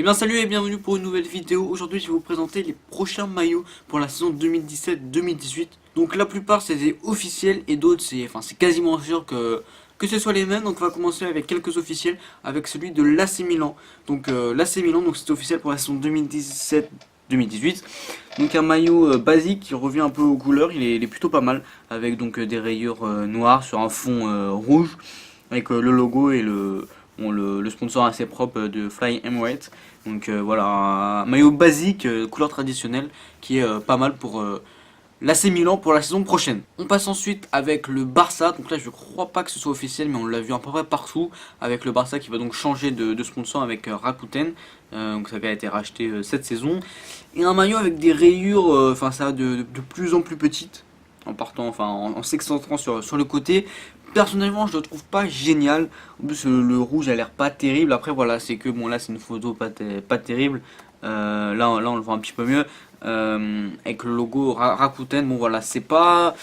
bien salut et bienvenue pour une nouvelle vidéo. Aujourd'hui je vais vous présenter les prochains maillots pour la saison 2017-2018. Donc la plupart c'est des officiels et d'autres c'est quasiment sûr que ce soit les mêmes. Donc on va commencer avec quelques officiels, avec celui de l'AC Milan. Donc l'AC Milan, donc c'est officiel pour la saison 2017-2018. Donc un maillot basique qui revient un peu aux couleurs, il est plutôt pas mal, avec donc des rayures noires sur un fond rouge, avec le logo et le sponsor assez propre de Fly Emirates. Donc voilà, un maillot basique, couleur traditionnelle, qui est pas mal pour l'AC Milan pour la saison prochaine. On passe ensuite avec le Barça. Donc là je crois pas que ce soit officiel, mais on l'a vu à peu près partout, avec le Barça qui va donc changer de sponsor avec Rakuten. Donc ça avait été racheté cette saison. Et un maillot avec des rayures, ça de plus en plus petites, en partant, en s'excentrant sur le côté. Personnellement je le trouve pas génial. En plus le rouge a l'air pas terrible. Après voilà, c'est que bon, là c'est une photo pas terrible. Là on le voit un petit peu mieux, avec le logo Rakuten. Bon voilà, c'est pas,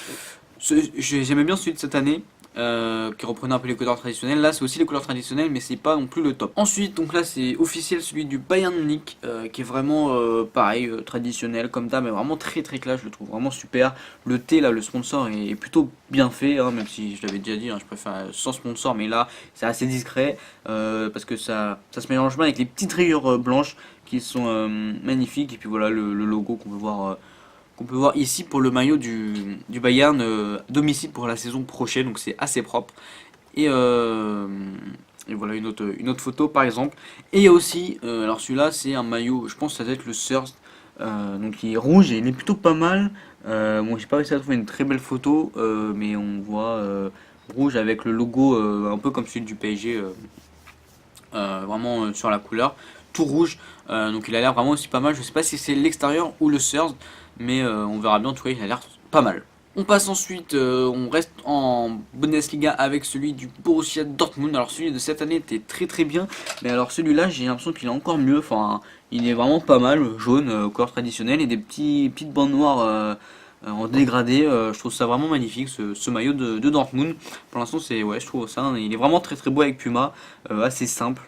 j'aimais bien celui de cette année, qui reprenait un peu les couleurs traditionnelles. Là c'est aussi les couleurs traditionnelles, mais c'est pas non plus le top. Ensuite donc là c'est officiel celui du Bayern Munich, qui est vraiment pareil, traditionnel comme ça, mais vraiment très classe. Je le trouve vraiment super. Le T là, le sponsor est plutôt bien fait, hein, même si je l'avais déjà dit, hein, je préfère sans sponsor, mais là c'est assez discret, parce que ça se mélange bien avec les petites rayures blanches qui sont magnifiques. Et puis voilà le logo qu'on peut voir ici pour le maillot du Bayern, domicile pour la saison prochaine. Donc c'est assez propre. Et, et voilà une autre photo par exemple. Et il y a aussi, alors celui-là c'est un maillot, je pense que ça doit être le Surst, donc il est rouge et il est plutôt pas mal. Bon, j'ai pas réussi à trouver une très belle photo, mais on voit rouge avec le logo un peu comme celui du PSG, vraiment sur la couleur, tout rouge. Donc il a l'air vraiment aussi pas mal. Je sais pas si c'est l'extérieur ou le Surst, mais on verra bien. En tout cas il a l'air pas mal. On passe ensuite, on reste en Bundesliga avec celui du Borussia Dortmund. Alors celui de cette année était très bien, mais alors celui-là j'ai l'impression qu'il est encore mieux. Enfin, il est vraiment pas mal, jaune, couleur traditionnelle, et des petites bandes noires en dégradé. Je trouve ça vraiment magnifique, ce maillot de Dortmund. Pour l'instant c'est, ouais, je trouve ça, hein, il est vraiment très beau avec Puma, assez simple.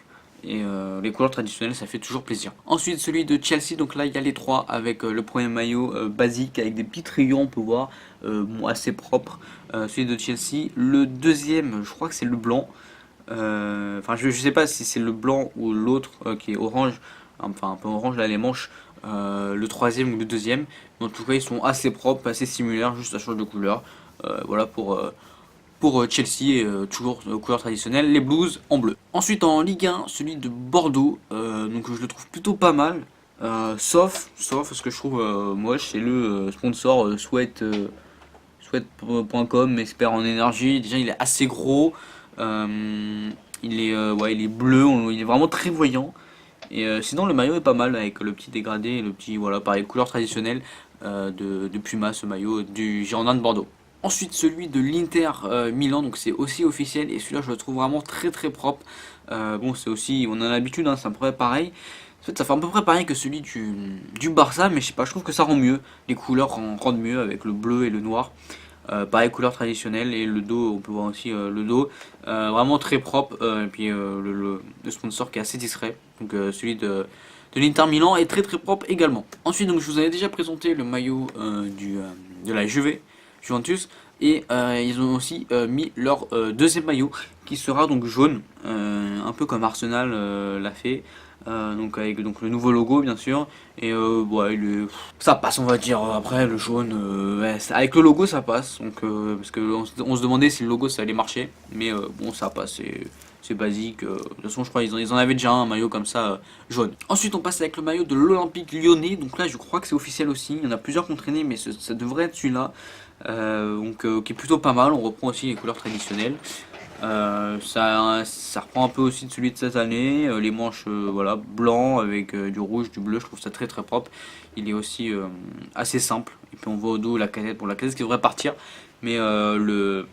Et les couleurs traditionnelles, ça fait toujours plaisir. Ensuite celui de Chelsea, donc là il y a les trois, avec le premier maillot basique avec des petites rayures, on peut voir, bon, assez propre. Celui de Chelsea. Le deuxième, je crois que c'est le blanc. Enfin je sais pas si c'est le blanc ou l'autre, qui est orange, enfin un peu orange là les manches. Le troisième ou le deuxième. Mais en tout cas ils sont assez propres, assez similaires, juste à change de couleur. Voilà pour Chelsea, toujours couleur traditionnelle, les Blues en bleu. Ensuite en Ligue 1, celui de Bordeaux, donc je le trouve plutôt pas mal, sauf ce que je trouve moche, c'est le sponsor Sweat.com, expert en énergie. Déjà il est assez gros, ouais, il est bleu, il est vraiment très voyant. Et sinon le maillot est pas mal, avec le petit dégradé et le petit, voilà, pareil, couleur traditionnelle de Puma, ce maillot du Girondin de Bordeaux. Ensuite celui de l'Inter Milan, donc c'est aussi officiel, et celui-là je le trouve vraiment très propre. Bon, c'est aussi, on a l'habitude, hein, c'est à peu près pareil. En fait ça fait à peu près pareil que celui du Barça, mais je sais pas, je trouve que ça rend mieux. Les couleurs rendent mieux avec le bleu et le noir. Pareil, couleur traditionnelle, et le dos, on peut voir aussi le dos, vraiment très propre, et puis le sponsor qui est assez discret. Donc celui de l'Inter Milan est très propre également. Ensuite donc je vous avais déjà présenté le maillot de la Juventus, et ils ont aussi mis leur deuxième maillot qui sera donc jaune, un peu comme Arsenal l'a fait. Donc avec donc le nouveau logo bien sûr, et ouais, ça passe on va dire. Après le jaune, ouais, avec le logo ça passe, donc parce que on se demandait si le logo ça allait marcher, mais bon, ça passe, c'est basique. De toute façon je crois ils en avaient déjà un maillot comme ça, jaune. Ensuite on passe avec le maillot de l'Olympique Lyonnais. Donc là je crois que c'est officiel aussi, il y en a plusieurs qui ont traîné, mais ça devrait être celui-là, donc qui est plutôt pas mal. On reprend aussi les couleurs traditionnelles. Ça reprend un peu aussi de celui de cette année, les manches, voilà, blanc avec du rouge, du bleu. Je trouve ça très propre. Il est aussi assez simple, et puis on voit au dos la casette, pour la casette qui devrait partir, mais le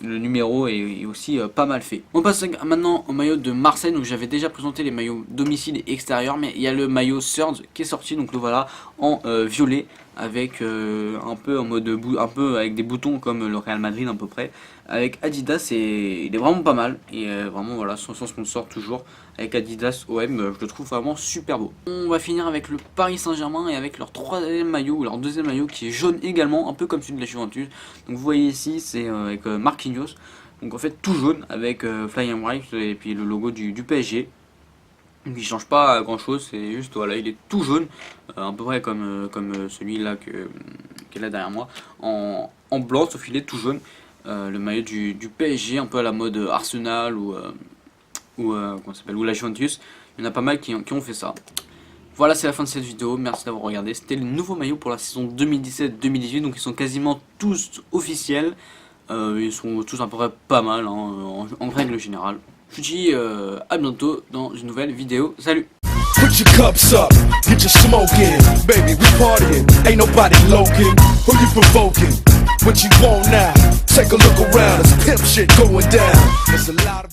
numéro est aussi pas mal fait. On passe maintenant au maillot de Marseille. Donc j'avais déjà présenté les maillots domicile et extérieur, mais il y a le maillot Surge qui est sorti, donc le voilà en violet, avec un peu en mode un peu avec des boutons comme le Real Madrid à peu près. Avec Adidas, et il est vraiment pas mal, et vraiment voilà, sans sponsor toujours, avec Adidas OM, je le trouve vraiment super beau. On va finir avec le Paris Saint-Germain et avec leur troisième maillot, ou leur deuxième maillot qui est jaune également, un peu comme celui de la Juventus. Donc vous voyez ici, c'est avec Marquinhos, donc en fait tout jaune avec Flying Bright et puis le logo du PSG. Donc il change pas grand chose, c'est juste voilà, il est tout jaune, à peu près comme celui-là qui est là derrière moi, en blanc, sauf qu'il est tout jaune. Le maillot du PSG, un peu à la mode Arsenal ou comment ça s'appelle, ou la Juventus. Il y en a pas mal qui ont fait ça. Voilà, c'est la fin de cette vidéo, merci d'avoir regardé. C'était le nouveau maillot pour la saison 2017-2018, donc ils sont quasiment tous officiels. Ils sont tous à peu près pas mal, hein, en règle générale. Je vous dis à bientôt dans une nouvelle vidéo. Salut! Put your cups up, get your smoke in. Baby, we partying, ain't nobody loking. Who you provoking? What you want now? Take a look around, there's pimp shit going down. There's a lot of